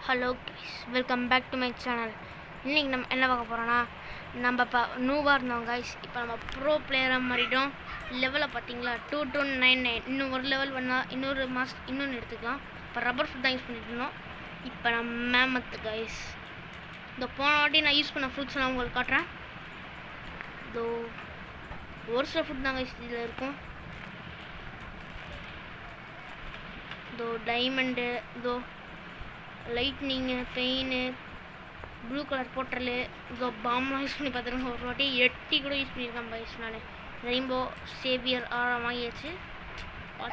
Hello guys, welcome back to my channel. இன்றைக்கி நம்ம என்ன பார்க்க போகிறோன்னா, நம்ம இப்போ நூவாக இருந்தோம் கைஸ். இப்போ நம்ம ப்ரோ பிளேயராக மாறிட்டோம். லெவலை பார்த்தீங்களா, 2299. இன்னும் ஒரு லெவல் வேணால் இன்னொன்று எடுத்துக்கலாம். இப்போ ரப்பர் ஃபுட் தான் யூஸ் பண்ணிட்டு இருந்தோம். இப்போ நம்ம மேமத்து கைஸ். இந்த போன வாட்டி நான் யூஸ் பண்ண ஃப்ரூட்ஸ் நான் உங்களுக்கு காட்டுறேன். இதோ ஒரு சில ஃபுட் தான் கைஸ் இதில் இருக்கும். இதோ டைமண்டு, இதோ லைட்னிங்கு, பெயினு, ப்ளூ கலர் போட்டலு, இதோ பாம்லாம் யூஸ் பண்ணி பார்த்துருக்கேன். ஒரு வாட்டி 8 கூட யூஸ் பண்ணியிருக்கேன் பைஸ். நான் ரெயின்போ சேவியர் வாங்கியாச்சு.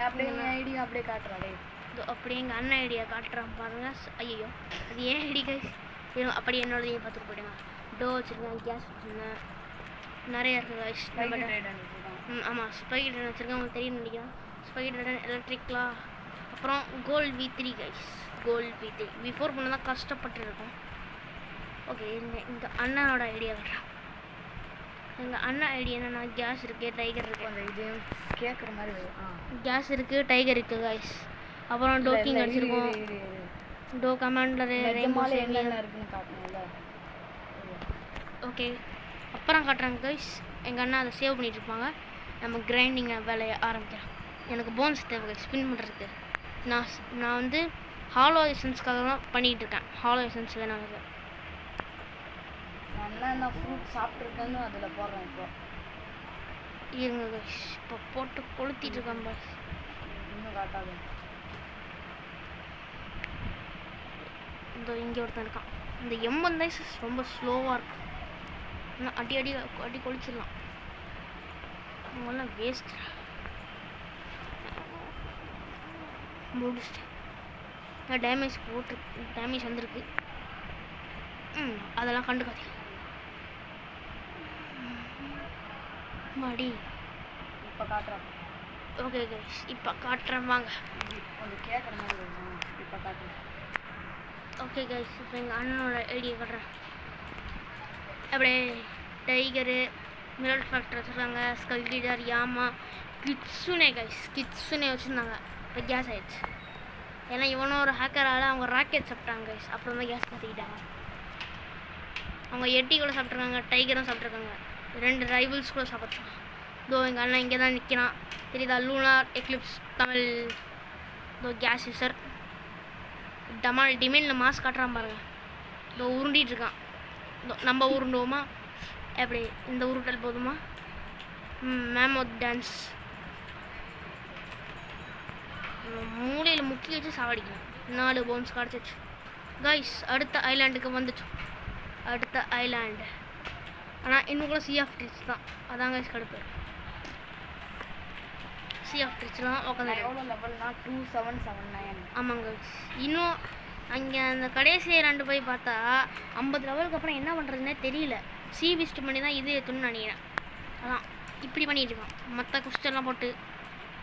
அப்படியே ஐடியா அப்படியே காட்டுறாடே. இதோ அப்படியே எங்கள் அண்ணன் ஐடியா காட்டுறான் பாருங்க. ஐயோ, அது ஏன் ஐடி கைஸ்? அப்படி என்னோடதையும் பார்த்துட்டு போயிடுங்க. டோ வச்சுருக்கேன், கேஸ் வச்சுருந்தேன், நிறைய இருக்குது கைஸ். ஆமாம், ஸ்பைடர் வச்சுருக்கேன், உங்களுக்கு தெரியும் நினைக்கிறேன். ஸ்பைடர் எலக்ட்ரிக்லாம். அப்புறம் gold V3 guys. Gold V3 V4 பண்ண தான் கஷ்டப்பட்டுருக்கோம். ஓகே, இந்த அண்ணனோட ஐடியா வர்றேன். எங்கள் அண்ணன் ஐடியா என்னென்னா, கேஸ் இருக்குது, டைகர் இருக்குது. அந்த இது கேட்குற மாதிரி கேஸ் இருக்குது, டைகர் இருக்குது கைஸ். அப்புறம் டோக்கிங் அடிச்சிருக்கோம். டோ கமாண்டர் இருக்குன்னு காட்டணும்ல. ஓகே, அப்புறம் காட்டுறாங்க கைஸ். எங்கள் அண்ணா அதை சேவ் பண்ணிட்டு இருப்பாங்க. நம்ம கிரைண்டிங் வேலையை ஆரம்பிக்கிறோம். எனக்கு போன்ஸ் தேவை ஸ்பின் பண்ணுறதுக்கு. நான் வந்து ஹாலோ எசன்ஸ்க்காக தான் பண்ணிகிட்டு இருக்கேன். ஹாலோ எசன்ஸ் வேணும் எனக்கு. நான் ஃப்ரூட் சாப்பிட்ருக்கேன்னு அதில் போடுறேன். இப்போ இருங்க கைஸ், இப்போ போட்டு கொளுத்திட்டு இருக்கேன் பாஸ். இன்னும் காட்டாது. இந்த இங்கே ஒருத்தன் இருக்கான். இந்த எம்மன் தான் ரொம்ப ஸ்லோவாக இருக்கும். இன்னும் அடி கொளிச்சிடலாம். அவங்களாம் வேஸ்ட். முடிச்சிட்டேன். டேமேஜ் வந்திருக்கு. அதெல்லாம் கண்டுக்காதீங்க மாடி. இப்போ காட்டுறேன். ஓகே கைஸ், இப்போ காட்டுறேன் வாங்க. கொஞ்சம் கேட்குற மாதிரி இருக்கும். இப்போ காட்டுறேன். ஓகே கைஸ், இப்போ எங்கள் அண்ணனோட ஐடியா காட்டுறேன். அப்படியே டைகரு, மிரல் ஃபேக்டர் வச்சுருக்காங்க, ஸ்கல் கிடார், யாமா, கிட்ஸுனே கைஸ். கிட்ஸுனே வச்சுருந்தாங்க. இப்போ கேஸ் ஆயிடுச்சு. ஏன்னா இவனும் ஒரு ஹேக்கரால் அவங்க ராக்கெட் சாப்பிட்டாங்க கைஸ். அப்புறம் தான் கேஸ் மாற்றிக்கிட்டாங்க. அவங்க 8 கூட சாப்பிட்ருக்காங்க, டைகரும் சாப்பிட்ருக்காங்க, 2 ரைவல்ஸ் கூட சாப்பிட்ருக்காங்க. இதோ எங்கள் அண்ணன் இங்கே தான் நிற்கிறான், தெரியுதா? Lunar Eclipse Tamil. இதோ கேஸ் யூசர் டிமெயினில் மாஸ்க் காட்டுறான் பாருங்க. இதோ உருண்டிகிட்டு இருக்கான். இதோ நம்ம உருண்டுவோமா? எப்படி இந்த உருட்டல் போதுமா? மேமோத் டான்ஸ் மூலையில் முக்கி வச்சு சாவடிக்கலாம். 4 போன்ஸ் கிடச்சிச்சு கைஸ். அடுத்த ஐலாண்டுக்கு வந்துச்சோம். அடுத்த ஐலாண்டு ஆனால் இன்னும் கூட சி ஆஃப் ட்ரிச் தான். அதான் கைஸ் கடுப்பு. சி ஆஃப் ட்ரிச்சில் தான் உட்காந்து. எவ்வளோ லெவல்னா 2779. ஆமாங்க கைஸ். இன்னும் அங்கே அந்த கடைசி ஐலாண்டு போய் பார்த்தா 50 லெவலுக்கு அப்புறம் என்ன பண்ணுறதுனே தெரியல. சி விஸ்ட் பண்ணி தான் இது ஏற்றணும்னு நினைக்கிறேன். அதான் இப்படி பண்ணிட்டு இருக்கான். மற்ற குஸ்டெல்லாம் போட்டு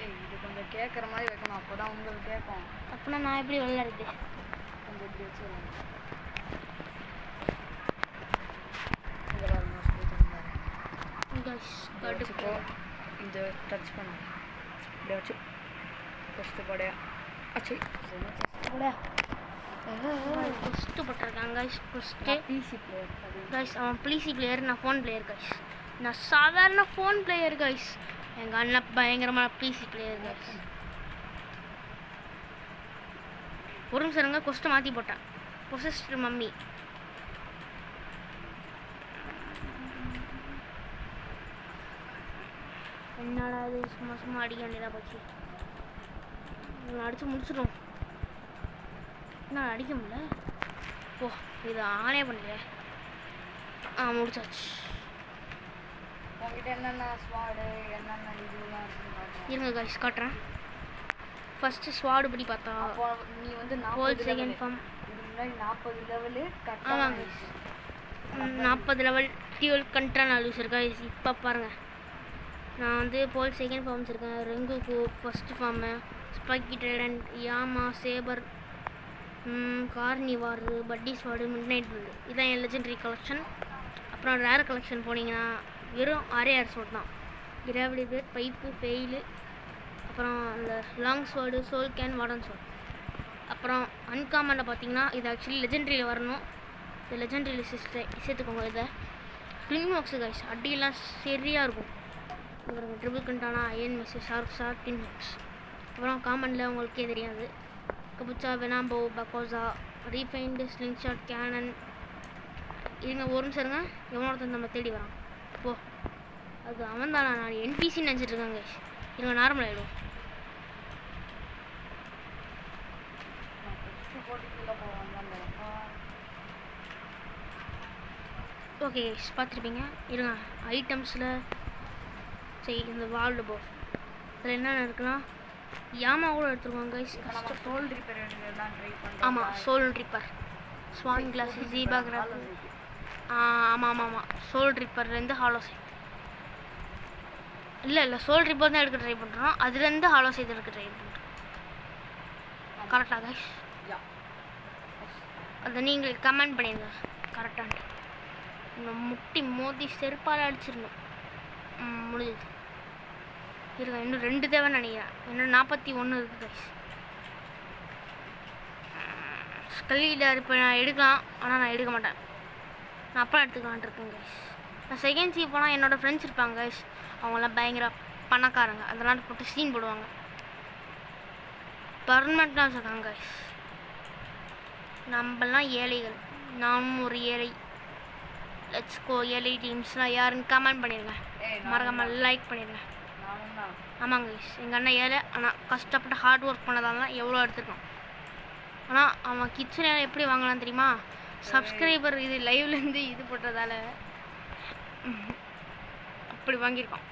இது கொஞ்சம் கேட்குற மாதிரி வைக்கணும். அப்போ தான் உங்களுக்கு கேட்கும். அப்படின்னா நான் எப்படி விளையாடுறது? கொஞ்சம் இப்படி வச்சுருவாங்க. இந்த டச் பண்ண இப்படி வச்சு ஃபஸ்ட்டு படையா ஆச்சு. ஃபஸ்ட்டு போட்டிருக்காங்க guys. First PC player guys. அவன் பிசி பிளேயர், நான் ஃபோன் பிளேயர் கைஸ். நான் சாதாரண ஃபோன் பிளேயர் கைஸ். எங்கள் அண்ணன் பயங்கரமான பிசி பிளேயர் கைஸ். ஒரு நிமிஷம் இருங்க, கொஸ்ட்டு மாற்றி போட்டேன். Possessed mummy. என்னடா இது, சும்மா அடிக்க வேண்டியதாக போச்சு. அடித்து முடிச்சிடும். என்ன அடிக்க முடியல? ஓ, இது ஆனே பண்ணல. முடிச்சாச்சு. உங்ககிட்ட என்னென்ன ஸ்வாடு என்னென்ன இதுலாம் இருக்குன்னு இருங்க கைஸ் காட்டுறேன். ஃபஸ்ட்டு ஸ்வாடு படி பார்த்தா நீ வந்து ஹோல் செகண்ட் ஃபார்ம். இதுக்கு முன்னாடி 40 லெவலு ஆமாங்க கைஸ். 40 லெவல் டியூல் கண்ட்ரால் வச்சுருக்கேன் கைஸ். இப்போ பாருங்கள், நான் வந்து போல் செகண்ட் ஃபார்ம் வச்சுருக்கேன். ரெங்குக்கு first form, spiky trident, Yama, saber, carnivore, buddy squad, midnight build. இதுதான் என் லெஜெண்டரி கலெக்ஷன். அப்புறம் ரேர் கலெக்ஷன் போனீங்கன்னா வெறும் 6 ஸ்வாட் தான். கிராவிடி பிளேட், பைப்பு, ஃபெயிலு, அப்புறம் அந்த long squad, soul can, warden squad. அப்புறம் அன்காமனில் பார்த்தீங்கன்னா இது ஆக்சுவலி லெஜெண்ட்ரியில் வரணும். இது லெஜெண்ட்ரியில் சேர்த்துக்கோங்க. இதை கிளின்மாக்ஸு கைஸ் அடியெல்லாம் சரியாக இருக்கும். அப்புறம் ட்ரிபிள் கண்டானா அயன் மெஸ்ஸு ஷார்க் கிளின்மாக்ஸ். அப்புறம் காமனில் உங்களுக்கே தெரியாது கபுச்சா வெனாம்போ பக்கோசா ரீஃபைண்டு ஸ்லிங் ஷாட் கேனன். இருங்க ஒரு நிமிஷம் இருங்க, எவ்வளோ ஒருத்தன் நம்ம தேடி வரான். போ அது அவன் தானா? நான் என்பிசின்னு நினச்சிட்டு இருக்காங்க. இருங்க நார்மல் ஆகிடும். ஓகே பார்த்துருப்பீங்க. இருங்க ஐட்டம்ஸில் சரி இந்த வால்டு போ அதில் என்னென்ன இருக்குன்னா யாமா கூட எடுத்துருவாங்க கைஸ். சோல் ரிப்பேர் தான் ட்ரை பண்ணுறோம். ஆமாம் சோல் ரிப்பர் ஸ்வான் கிளாஸ் ஜீபா கிராப். ஆமாம் ஆமாம் ஆமாம் சோல் ரிப்பர்லேருந்து ஹாலோசைட் இல்லை சோல் ரிப்பர் தான் எடுக்க ட்ரை பண்ணுறோம். அதுலேருந்து ஹாலோசைட் எடுக்க ட்ரை பண்ணுறோம். கரெக்டாக கைஸ்? அதை நீங்கள் கமெண்ட் பண்ணிடுங்க கரெக்டான்ட்டு. முட்டி மோதி செருப்பால் அடிச்சிடணும். முடிஞ்சது. இருங்க இன்னும் 2 தேவைன்னு நினைக்கிறேன். இன்னும் 41 இருக்குது கைஸ். ஸ்கல்லீடர் இப்போ நான் எடுக்கலாம், ஆனால் நான் எடுக்க மாட்டேன். நான் அப்புறம் எடுத்துக்கலான்ட்டு இருக்கேன் கைஸ். நான் செகண்ட் சி போனால் என்னோடய ஃப்ரெண்ட்ஸ் இருப்பாங்க கைஸ். அவங்களாம் பயங்கர பணக்காரங்க, அதெல்லாம் போட்டு சீன் போடுவாங்க. பர்மனெண்ட்டாக வச்சுருக்காங்க கைஸ். நம்மளாம் ஏழைகள். நானும் ஒரு ஏழை. லெட்ஸ் கோ ஏழை டீம்ஸ்லாம் யாருன்னு கமெண்ட் பண்ணிடுங்க. மறக்காமல் லைக் பண்ணிடுங்க. ஆமாங்க கைஸ் எங்கள் அண்ணன் ஏழை, ஆனால் கஷ்டப்பட்டு ஹார்ட் ஒர்க் பண்ணதால எவ்வளோ எடுத்துருக்கான். ஆனால் அவன் கிச்சன் எப்படி வாங்கலாம் தெரியுமா? சப்ஸ்கிரைபர் இது லைவ்லேருந்து இது போட்டதால் அப்படி வாங்கியிருக்கான்.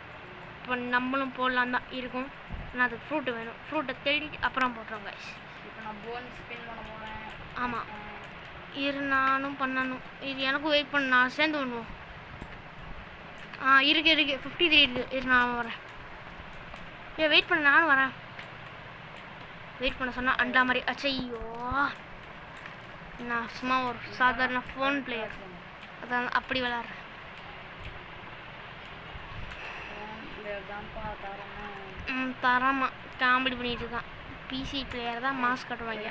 இப்போ நம்மளும் போடலாம் தான் இருக்கும். ஆனால் அதுக்கு ஃப்ரூட்டு வேணும். ஃப்ரூட்டை தேடிட்டு அப்புறம் போட்டுறோம் கைஸ். இப்போ நான் போன் ஸ்பின் பண்ண போகிறேன். ஆமாம் நானும் பண்ணணும். இது எனக்கும் வெயிட் பண்ண, நான் சேர்ந்து பண்ணுவோம். இருக்கு 53 இருக்குது. நான் வரேன். வெயிட் பண்ண, நானும் வரேன். வெயிட் பண்ண சொன்னால் அண்டா மாதிரி அச்சையோ. நான் சும்மா ஒரு சாதாரண ஃபோன் பிளேயர், அதான் அப்படி விளாட்றேன். தரமா காமெடி பண்ணிட்டு இருக்கான். பிசி பிளேயர் தான் மாஸ்க் கட்டுவாங்க.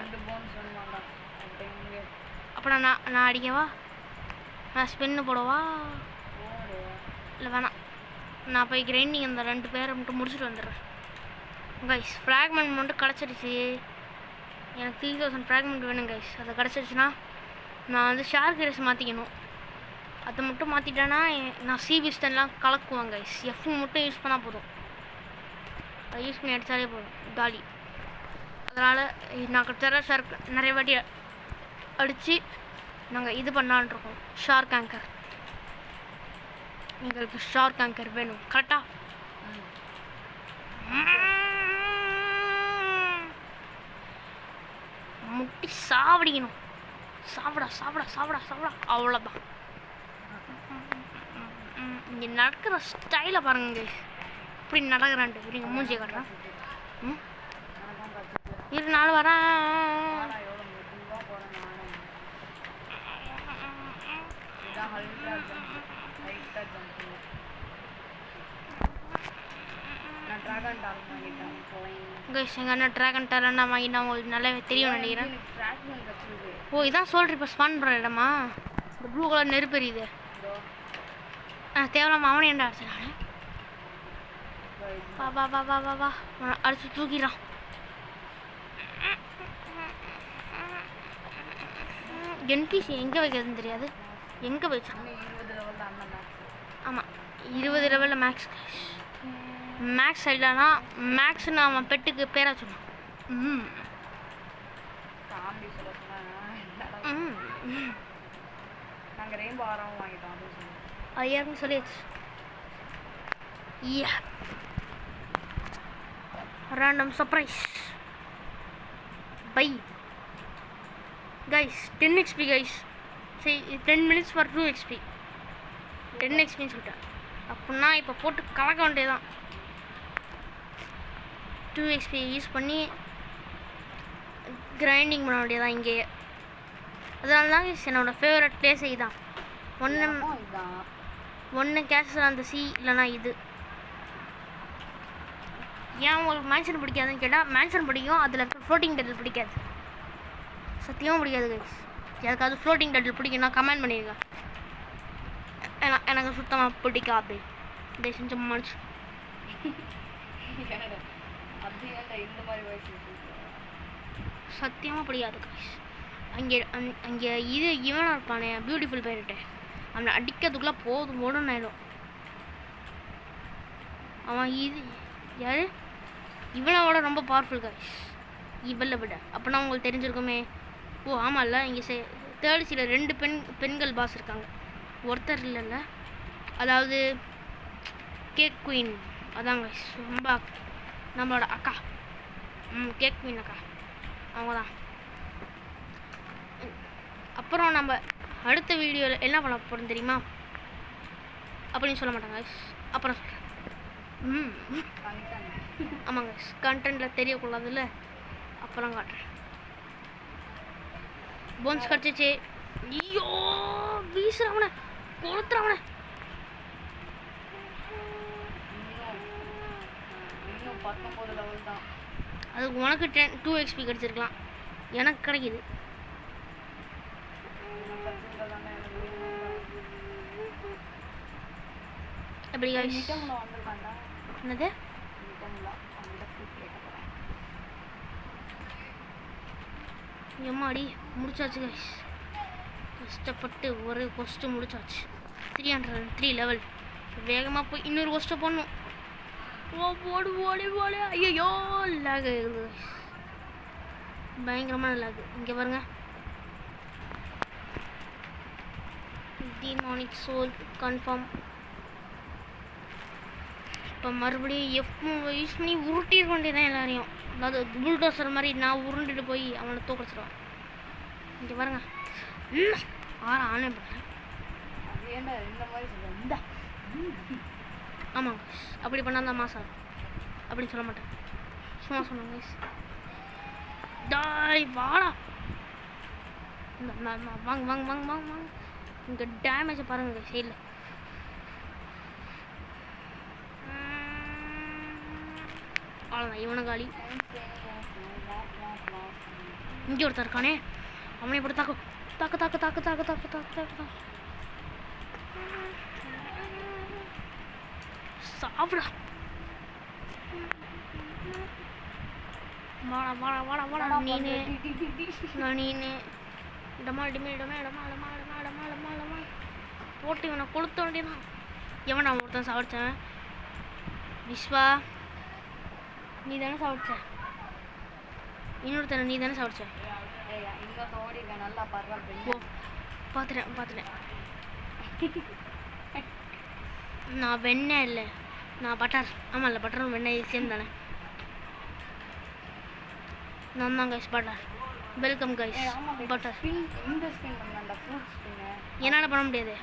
அப்புறம் நான் அடிக்கவா? நான் ஸ்பின்னு போடவா? இல்லை வேணாம், நான் போய் கிரைண்டிங் அந்த 2 பேரை மட்டும் முடிச்சுட்டு வந்துடுறேன் கைஸ். ஃப்ராக்மெண்ட் மட்டும் கிடச்சிருச்சு. எனக்கு 3000 ஃப்ராக்மெண்ட் வேணும் கைஸ். அது கிடச்சிருச்சுன்னா நான் வந்து ஷார்க் ரேஸ் மாற்றிக்கணும். அதை மட்டும் மாற்றிட்டேன்னா நான் சிபிஸ்டன்லாம் கலக்குவேன் கைஸ். எஃப் மட்டும் யூஸ் பண்ணால் போதும். அதை யூஸ் பண்ணி அடித்தாலே போதும் காலி. அதனால் நாங்கள் டெரர் ஷார்க் நிறைய வாட்டி அடித்து நாங்கள் இது பண்ணலான்ட்ருக்கோம். Shark anchor. எங்களுக்கு ஷார்க் ஆங்கர் வேணும் கரெக்டாக? முட்டி சாவடிக்கணும். சாப்பிடா அவ்வளோதான். இங்கே நடக்கிற ஸ்டைலை பாருங்க இப்படி நடக்கிறான்ட்டு. இப்படி மூஞ்சியை காட்டுறேன். நானும் வரேன். கைஸ் எங்கள் அண்ணன் ட்ராகன் டேலண்டா வாங்கிட்டா உங்களுக்கு நல்லாவே தெரியும் நினைக்கிறேன். ஓ இதான் சொல்கிறேன். இப்போ ஸ்பான் பண்ணுற இடமா? இந்த ப்ளூ கலர் நெருப்பு எரியுது. தேவலாமா அவனே என்ன அடிச்சிடானே. வா அடிச்சு தூக்கிடான். என்பிசி எங்கே வைக்கிறதுன்னு தெரியாது. எங்கே வச்சான்? ஆமாம் 20 லெவலில் மேக்ஸ். மேக்ஸ் இல்லைனா மேக்ஸ்ன்னு அவன் பெட்டுக்கு பேராக சொன்னான். ஐயாருன்னு சொல்லியாச்சு. Random surprise bye guys. 10 XP guys. சரி 10 minutes for 2 XP. 10 XPன்னு சொல்லிட்டேன். அப்படின்னா இப்போ போட்டு கலக்க வேண்டியதான். 2 XP யூஸ் பண்ணி கிரைண்டிங் பண்ண வேண்டியதான் இங்கேயே. அதனால தான் என்னோடய ஃபேவரட் பிளேஸ் இதுதான். ஒன்று கேஷ் அந்த சி இல்லைனா இது. ஏன் உங்களுக்கு மேன்ஷன் பிடிக்காதுன்னு கேட்டால் மேன்ஷன் பிடிக்கும், அதில் இருக்க ஃப்ளோட்டிங் டெல் பிடிக்காது. சத்தியமாக பிடிக்காது கைஸ். யாருக்காவது ஃப்ளோட்டிங் டட்டில் பிடிக்குன்னா கமெண்ட் பண்ணிடுங்க. எனக்கு சுத்தமாக பிடிக்காது. இதை செஞ்ச மனுச்சு இந்த மாதிரி வயசு சத்தியமாக பிடிக்காது கைஸ். அங்கே இவனாக இருப்பானே பியூட்டிஃபுல் பேரிட்டு, அவனை அடிக்கிறதுக்குள்ளே போதும் போதும்னு ஆயிடும். அவன் யார் இவனோட ரொம்ப பவர்ஃபுல் கைஸ், இவளை விட. அப்படின்னா உங்களுக்கு தெரிஞ்சிருக்குமே. ஓ ஆமாம்ல, இங்கே தேர்ட் சீல 2 பெண்கள் பாஸ் இருக்காங்க, ஒருத்தர் இல்லைல்ல. அதாவது கேக் குயின், அதாங்க ரொம்ப நம்மளோட அக்கா. கேக் குயின் அக்கா அவங்க தான். அப்புறம் நம்ம அடுத்த வீடியோவில் என்ன பண்ண போகிறோம் தெரியுமா? அப்படின்னு சொல்ல மாட்டாங்க அப்புறம் சொல்கிறேன். ஆமாங்க, கண்டென்ட்டில் தெரியக்கூடாதுல்ல, அப்புறம் காட்டுறேன். போன்ஸ் கிடச்சிச்சு. ஐயோ வீசுறவனை கொளுத்துறவனை. இன்னும் 19 லெவல் தான். அது உனக்கு 2 XP கிடச்சிருக்கலாம், எனக்கு கிடைக்கிது. எப்படி என்னது எம்மாடி முடிச்சாச்சு கைஸ். கஷ்டப்பட்டு ஒரு கொஸ்ட்டு முடிச்சாச்சு. 303 லெவல். வேகமாக போய் இன்னொரு கொஸ்ட்டை போடணும். ஓடு ஓடி ஓடி. ஐயோ லேக் ஆகுது, பயங்கரமான லேக். இங்கே பாருங்க, டீமானிக் சோல் கன்ஃபார்ம். இப்போ மறுபடியும் யூஸ் பண்ணி உருட்டிட வேண்டியதான் எல்லாரையும். அதாவது புல்டோசர் மாதிரி நான் உருண்டுட்டு போய் அவனை தூக்கிச்சிடுவேன். இங்கே பாருங்க, ஆனே பண்ணுறேன். ஆமாங்க, அப்படி பண்ணால் தான் மாசம் அப்படின்னு சொல்ல மாட்டேன், சும்மா சொன்னாங்க. டாய் வாடா, வாங்க வாங்க வாங்க வாங்க வாங்க. இங்கே டேமேஜை பாருங்க சைடில். அவ்வளோதான், இவனை காலி. இங்கே ஒருத்தர் இருக்கானே, அவனை இப்படி தாக்கு தாக்கு தாக்கு தாக்கு தாக்கு தாக்கு தாக்கு தாக்கு சாப்பிடா. வாடா வாடா வாடா வாடா. நீனு இடமா இடமே இடமே இடமா இடமா இடமா இடமா இடமா இடமா போட்டு இவனை கொளுத்த வேண்டியதான். எவன் அவன் ஒருத்தன் சாப்பிடுச்சேன். விஸ்வா நீ தானே சாப்பிடுச்ச, இன்னொருத்தனை நீ தானே சாப்பிடுச்ச. ஓ பார்த்துட்டேன். நான் வெண்ணெய் இல்லை, நான் பட்டர். ஆமாம் இல்லை, பட்டரும் வெண்ணெய் சேம் தானே. நான் தான் guys butter. Welcome guys butter. என்னால் பண்ண முடியாது.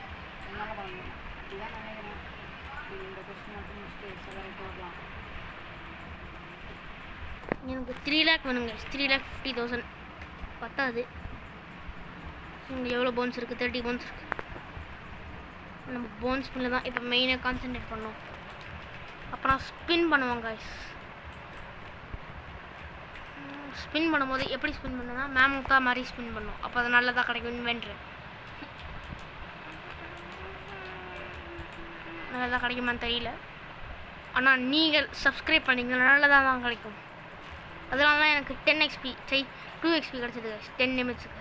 எனக்கு 3 லேக் வேணுங்க. 3,50,000 பத்தாது. இங்கே எவ்வளோ போன்ஸ் இருக்குது? 30 போன்ஸ் இருக்குது. நம்ம போன்ஸ் ஸ்பின்னில் தான் இப்போ மெயினாக கான்சென்ட்ரேட் பண்ணோம். அப்புறம் ஸ்பின் பண்ணுவோம் கைஸ். ஸ்பின் பண்ணும்போது எப்படி ஸ்பின் பண்ணோன்னா மேமுக்கா மாதிரி ஸ்பின் பண்ணோம், அப்போ அது நல்லதாக கிடைக்கும். இன்வென்ட்ரு நல்லதாக கிடைக்குமான்னு தெரியல, ஆனால் நீங்கள் சப்ஸ்கிரைப் பண்ணிங்கன்னா நல்லதாக தான் கிடைக்கும். அதனால தான் எனக்கு 10 XP 2 XP கிடச்சிது கைஸ் 10 நிமிட்ஸுக்கு.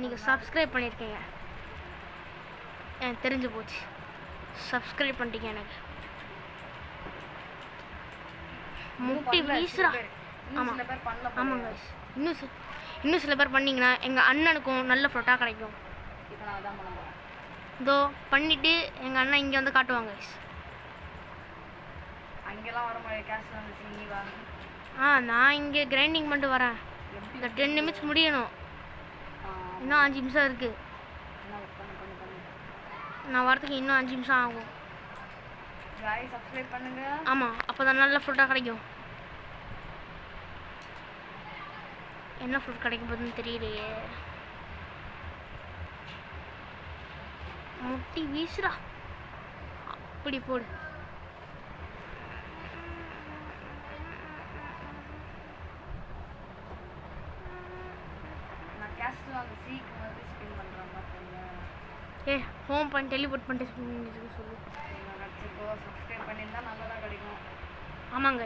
நீங்கள் சப்ஸ்கிரைப் பண்ணியிருக்கீங்க, எனக்கு தெரிஞ்சு போச்சு. சப்ஸ்கிரைப் பண்ணிட்டீங்க. எனக்கு முட்டி வீசுறா. ஆமாம் ஆமாம் கைஸ், இன்னும் சில பேர் பண்ணிங்கன்னா எங்கள் அண்ணனுக்கும் நல்ல ஃப்ளோட்டாக கிடைக்கும். இதோ பண்ணிவிட்டு எங்கள் அண்ணன் இங்கே வந்து காட்டுவாங்க கைஸ். அங்கெல்லாம் வர மாதிரி கேஷ் வந்துச்சு. நான் இங்கே கிரைண்டிங் பண்ணிட்டு வரேன். இந்த 10 நிமிட்ஸ் முடியணும், இன்னும் 5 நிமிஷம் இருக்குது. நான் வரதுக்கு இன்னும் 5 நிமிஷம் ஆகும். சப்ஸ்கிரைப் பண்ணுங்க. ஆமாம், அப்போ தான் நல்ல ஃப்ரூட்டாக கிடைக்கும். என்ன ஃப்ரூட் கிடைக்கும் போதுன்னு தெரியலையே. முட்டி வீசுறா, அப்படி போடு. நான் கேஸ்ட்ல அந்த சீக்கு வந்து ஸ்பின் பண்ற மாதிரி ஏ ஹோம் பண்ணி டெலிபோர்ட் பண்ணிட்டு சொல்லு. இப்போ சப்ஸ்கிரைப் பண்ணியிருந்தா நல்லதாக கிடைக்கும். ஆமாங்க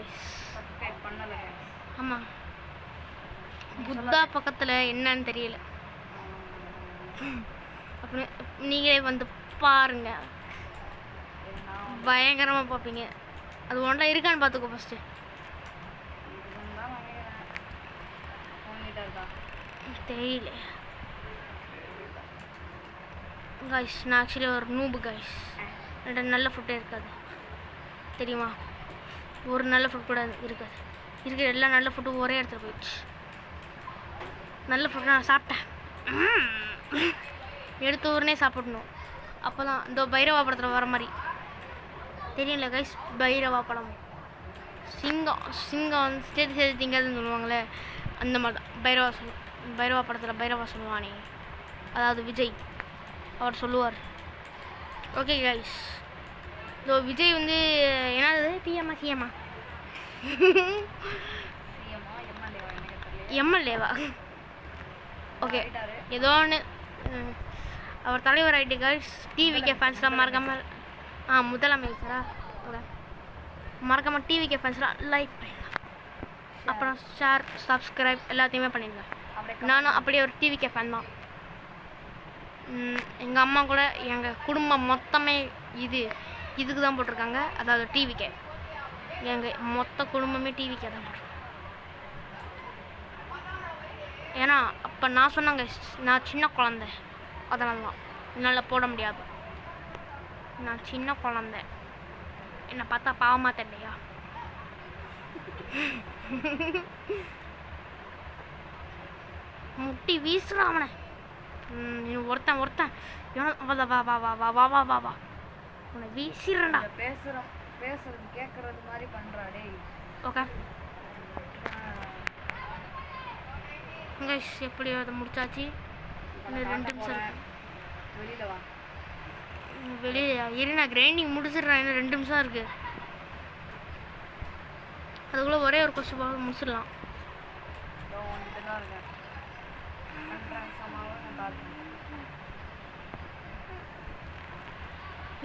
சப்ஸ்கிரைப் பண்ணல ஆமாம் புத்தா பக்கத்தில் என்னன்னு தெரியல. அப்படி நீங்களே வந்து பாருங்க, பயங்கரமாக பார்ப்பீங்க. அது ஒன்றா இருக்கான்னு பார்த்துக்கோ ஃபஸ்ட்டு. தெரியல காய்ஸ், நான் ஆக்சுவலி ஒரு நூபு காய்ஸ். என்கிட்ட நல்ல ஃபுட்டே இருக்காது தெரியுமா? ஒரு நல்ல ஃபுட் கூட இருக்காது. இருக்கிற எல்லா நல்ல ஃபுட்டும் ஒரே இடத்துல போயிடுச்சு. நல்ல ஃபுட்டு நான் சாப்பிட்டேன், எடுத்த உடனே சாப்பிடணும். அப்போ தான் இந்த பைரவா படத்தில் வர மாதிரி தெரியல கைஸ். பைரவா படம் சிங்கம் வந்து சேர்த்து திங்காதுன்னு சொல்லுவாங்களே, அந்த மாதிரி தான் பைரவா படத்தில் பைரவா சொல்லுவானே, அதாவது விஜய் அவர் சொல்லுவார். ஓகே கைஸ், ஸோ விஜய் வந்து என்னது பிஎம்மா சிஎம்மா எம்எல்ஏவா? ஓகே ஏதோ ஒன்று அவர் தலைவர் ஆகிட்டு கைஸ். டிவிகே ஃபேன்ஸ்லாம் மறக்காமல் முதலமைச்சரா ஓகே மறக்காமல் டிவிகே ஃபேன்ஸ்லாம் லைக் பண்ணிடலாம், அப்புறம் ஷேர் சப்ஸ்கிரைப் எல்லாத்தையுமே பண்ணிடுங்க. நானும் அப்படியே ஒரு டிவிகே ஃபேன் தான். எங்கள் அம்மா கூட எங்கள் குடும்பம் மொத்தமே இதுக்கு தான் போட்டிருக்காங்க, அதாவது டிவிகே. எங்கள் மொத்த குடும்பமே டிவிக்கே தான் போட்டிருக்காங்க. ஏன்னா அப்போ நான் சொன்னாங்க, நான் சின்ன குழந்தை, அதனால தான் என்னால் போட முடியாது. நான் சின்ன குழந்தை, என்னை பார்த்தா பாவமாக தெரியலையா? முட்டி வீசுறான் அவனை. ஒருத்தன் வா வா வா வா வா வா வா வா வா உன்னை வீசிடுறா. பேசுறது கேட்கறது மாதிரி பண்றாடே. ஓகே கைஸ், எப்படியோ அதை முடிச்சாச்சு. இன்னும் 2 நிமிஷம் இருக்கு. வெளியில வா. வெளியே இரு, நான் கிரைண்டிங் முடிச்சிடுறேன். இன்னும் 2 நிமிஷம் இருக்கு. அதுக்குள்ளே ஒரே ஒரு கொஸ்டின் முடிச்சிடலாம்.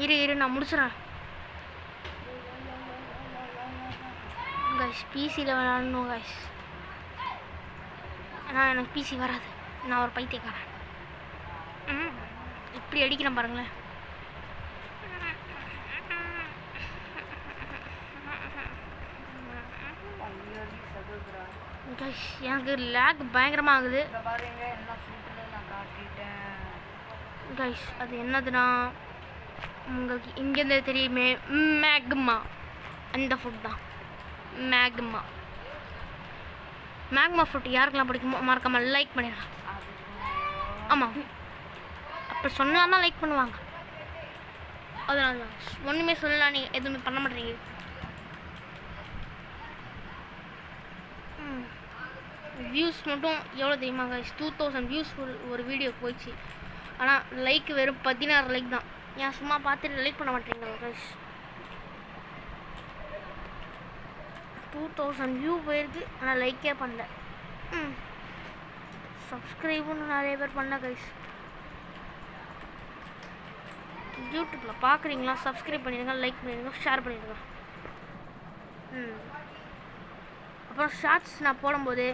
இரு நான் முடிச்சிடறேன் கைஸ். பிசியில் விளாடணும் கைஸ், ஆனால் எனக்கு பிசி வராது. நான் ஒரு பைத்தியக்காரன். இப்படி அடிக்கிறேன் பாருங்களேன். கைஸ் எனக்கு லேக் பயங்கரமாக ஆகுது கைஸ். அது என்னதுன்னா உங்களுக்கு இங்கேருந்து தெரியுமே, மேக்மா. அந்த ஃபுட் தான் மேக்மா ஃபுட். யாருக்கெல்லாம் பிடிக்குமோ மறக்காமல் லைக் பண்ணிடலாம். ஆமாம், அப்போ சொன்னால்தான் லைக் பண்ணுவாங்க. அதனால தான் ஒன்றுமே சொல்லலாம், நீங்கள் எதுவுமே பண்ண மாட்டேறீங்க. வியூஸ் மட்டும் எவ்வளோ தெரியுமா கைஸ்? 2000 வியூஸ் ஒரு வீடியோ போயிடுச்சு. ஆனால் லைக் வெறும் 16 லைக் தான். ஏன் சும்மா பார்த்துட்டு லைக் பண்ண மாட்டேறீங்களா கைஸ்? 2000 வியூ போயிருக்கு, ஆனால் லைக்கே பண்ணல. சப்ஸ்கிரைபும் நிறைய பேர் பண்ணல கைஸ். யூடியூப்பில் பார்க்குறீங்களா? சப்ஸ்கிரைப் பண்ணிடுங்க, லைக் பண்ணிடுங்க, ஷேர் பண்ணிடுங்க. அப்புறம் ஷார்ட்ஸ் நான் போடும்போது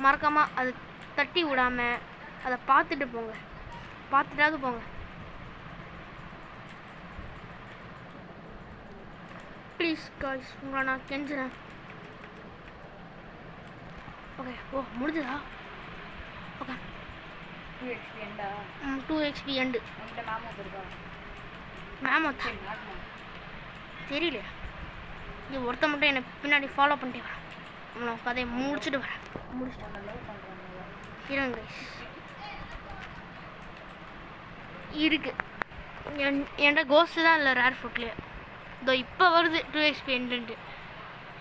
மறக்காமல் அது தட்டி விடாமல் அதை பார்த்துட்டாவது போங்க. ப்ளீஸ் காய்ஸ், உங்களை நான் கெஞ்சுறேன். ஓகே முடிஞ்சதா? Okay 2 XP end. மேமோத்தா தெரியல. இது ஒருத்த மட்டும் என்னை பின்னாடி ஃபாலோ பண்ணிட்டே வரேன். நான் கதையை முடிச்சுட்டு வரேன். இருங்க இருக்கு என்கிட்ட கோஸ்ட் தான் இல்லை ரேர் ஃபுட்லேயே. இதோ இப்போ வருது 2 XP எண்டுன்ட்டு.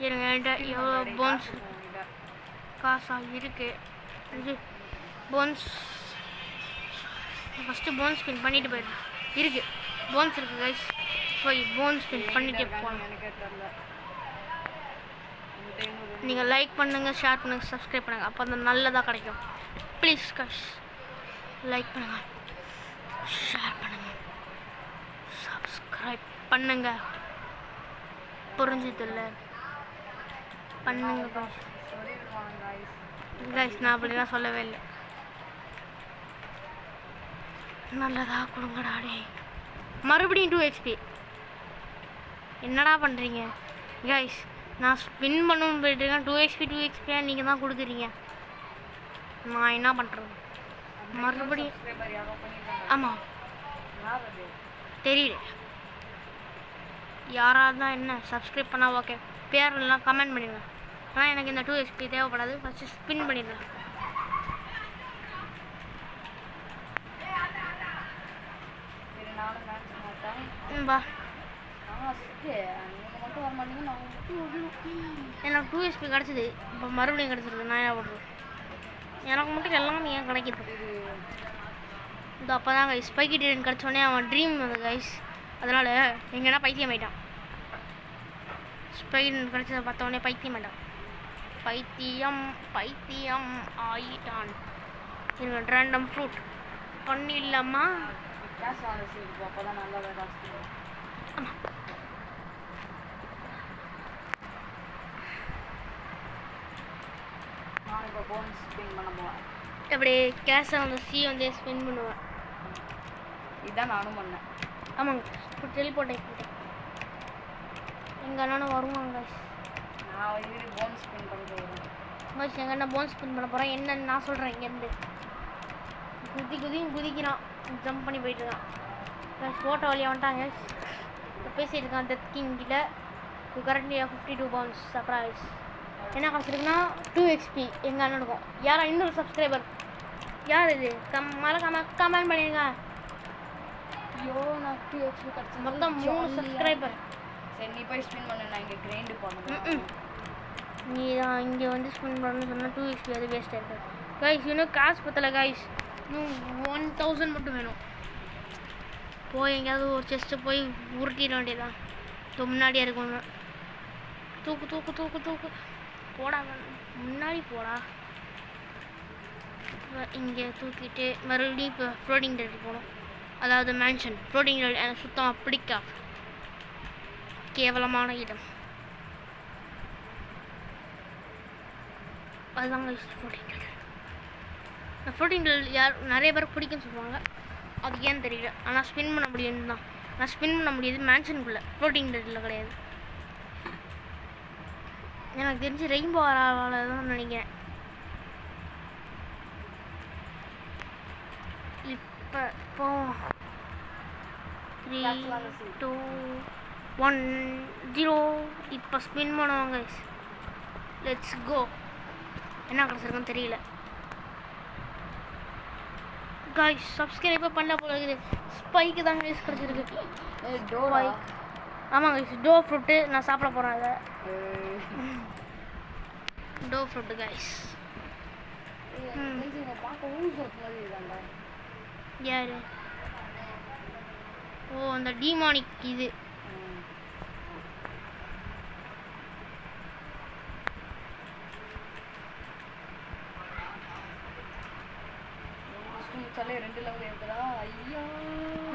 இருங்க என்கிட்ட எவ்வளோ போன்ஸ் காசா இருக்கு. இது போன்ஸ் ஃபஸ்ட்டு போன்ஸ் ஸ்பின் பண்ணிட்டு போயிடுறேன். இருக்கு போன்ஸ் இருக்குது கைஸ், போய் போன்ஸ் ஸ்பின் பண்ணிட்டே போகலாம். நீங்கள் லைக் பண்ணுங்கள், ஷேர் பண்ணுங்கள், சப்ஸ்கிரைப் பண்ணுங்கள், அப்போ தான் நல்லதாக கிடைக்கும். ப்ளீஸ் கைஸ் லைக் பண்ணுங்க, ஷேர் பண்ணுங்க, சப்ஸ்கிரைப் பண்ணுங்க. புரிஞ்சதில்ல பண்ணுங்க சொல்லிடுவாங்க கைஸ். நான் அப்படிலாம் சொல்லவே இல்லை. நல்லதா கொடுங்கடா டே. மறுபடியும் 2 XP. என்னடா பண்ணுறீங்க கைஸ்? நான் ஸ்பின் பண்ணணும்னு போயிட்டுருக்கேன். 2 XP நீங்கள் தான் கொடுக்குறீங்க. நான் என்ன பண்ணுறது? மறுபடியும் ஆமாம் தெரியல. யாராக இருந்தால் என்ன சப்ஸ்கிரைப் பண்ணால் ஓகே. பேரெல்லாம் கமெண்ட் பண்ணிடுங்க. ஆனால் எனக்கு இந்த 2 XP தேவைப்படாது. ஃபஸ்ட்டு ஸ்பின் பண்ணிடுறேன். பா எனக்கு 2 XP கிடச்சிது. இப்போ மறுபடியும் கிடச்சிருக்கு. நான் என்ன பண்ணுறது? எனக்கு மட்டும் எல்லாமே ஏன் கிடைக்கிது? இது அப்போ தான் கைஸ் ஸ்பைக்கி ட்ரெயின் கிடச்சோடனே அவன் ட்ரீம் வந்து கைஸ். அதனால் எங்கன்னா பைத்தியம் ஆகிட்டான். ஸ்பைக்கி ட்ரெயின் கிடச்சதை பார்த்தோடனே பைத்தியம் ஆகிட்டான். பைத்தியம் ஆகிட்டான். எனக்கு ரேண்டம் ஃப்ரூட் பண்ணிடலாமா? ஆமாம். எப்படி கேஷை வந்து வந்து ஸ்பின் பண்ணுவேன். இதான் நானும் பண்ணேன். ஆமாங்க. இப்போ டெலிபோர்ட் ஆகிட்டேன். எங்கள் அண்ணனும் வருவாங்க. நான் இது போன் ஸ்பின் பண்ண போகிறேன். கைஸ் எங்கள் அண்ணன் போன் ஸ்பின் பண்ண போகிறேன். என்னன்னு நான் சொல்கிறேன். இங்கேருந்து குதிக்கிறான். ஜம்ப் பண்ணி போயிட்டுருக்கான். கைஸ் ஃபோட்டோ வழியாக வந்துட்டாங்க. இப்போ பேசிகிட்டு இருக்கான் டெத் கிங்கிட்ட. Currently 52 pounds surprise. என்ன கிடச்சிருக்குன்னா 2 XP எங்கள் அண்ணனுக்கும். யாரா இன்னொரு சப்ஸ்கிரைபர்? யார் இது? மறக்காம கமெண்ட் பண்ணிடுங்க. ஐயோ நான் 2 XP கிடச்சி மொத்தம் 3 சப்ஸ்கிரைபர். சரி நீ போய் ஸ்பின் பண்ண. நான் இங்கே கிரைண்டு பண்ணணும். நீ தான் இங்கே வந்து ஸ்பின் பண்ணணும்னு சொன்னால் 2 XP அது வேஸ்ட்டாக இருக்குது. கைஸ் இன்னும் காசு பத்தலை கைஸ். இன்னும் 1000 மட்டும் வேணும். போய் எங்கேயாவது ஒரு செஸ்ட்டு போய் உருட்டிட வேண்டியதான். முன்னாடியே இருக்கணும். தூக்கு போடா, முன்னாடி போடா. இங்கே தூக்கிட்டு மறுபடியும் இப்போ ஃப்ளோட்டிங் டெட் போகணும். அதாவது மேன்ஷன். ஃப்ளோட்டிங் டெட் எனக்கு சுத்தமாக பிடிக்காது. கேவலமான இடம். அதுதாங்க ஃப்ளோட்டிங் டெட். ஃப்ளோட்டிங் டெட் யார் நிறைய பேருக்கு பிடிக்குன்னு சொல்லுவாங்க. அது ஏன்னு தெரியல. ஆனால் ஸ்பின் பண்ண முடியும்னு தான். நான் ஸ்பின் பண்ண முடியுது மேன்ஷனுக்குள்ளே. ஃப்ளோட்டிங் டெட்டில் கிடையாது. எனக்கு தெரிஞ்சு ரெயின்போ ஆரால தான் நினைக்கிறேன். இப்போ 3 2 1 0 இப்போ ஸ்பின் பண்ணுவாங்க. Let's go. என்ன கிடச்சிருக்குன்னு தெரியல. காய்ஸ் சப்ஸ்கிரைபே பண்ண போல இருக்குது. ஸ்பைக்கு தான் கைஸ் கிடச்சிருக்கு. ஸ்பைக். ஆமாம் கைஸ் டோ ஃப்ரூட்டு நான் சாப்பிட போகிறேன். அதை டோ ஃப்ரூட்டு கைஸ். யார்? ஓ அந்த டீமானிக் இது.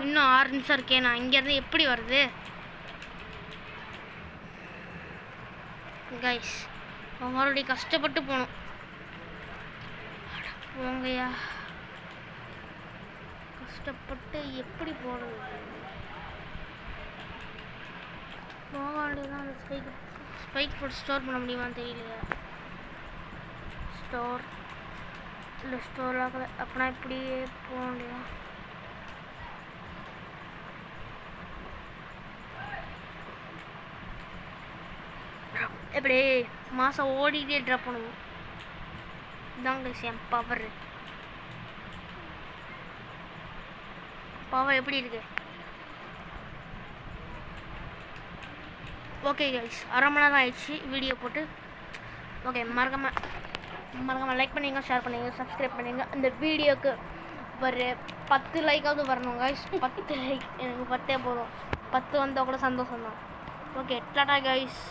இன்னும் 6 நிமிஷம் இருக்கேன். நான் இங்கேருந்து எப்படி வருது கைஸ்? மறுபடியும் கஷ்டப்பட்டு போகணும். போங்கய்யா, கஷ்டப்பட்டு எப்படி போகிறது? போக வேண்டியதான். அந்த ஸ்பைக் ஃபுட் ஸ்டோர் பண்ண முடியுமான்னு தெரியலையா? ஸ்டோர் இல்லை ஸ்டோர் ஆகலை. அப்படின்னா இப்படியே போக வேண்டியதான். எப்படி மாதம் ஓடிட்டே ட்ராப் பண்ணுவோம். இதாங்க என் பவர். எப்படி இருக்கு? ஓகே கைஸ், அரை மணி நேரம் ஆயிடுச்சு வீடியோ போட்டு. ஓகே மறக்காம லைக் பண்ணுங்க, ஷேர் பண்ணுங்க, சப்ஸ்கிரைப் பண்ணுங்க. இந்த வீடியோக்கு ஒரு 10 லைக்காவது வரணும் கைஸ். 10 லைக் எனக்கு 10 போதும். 10 வந்தால் கூட சந்தோஷம் தான். Okay Tata guys.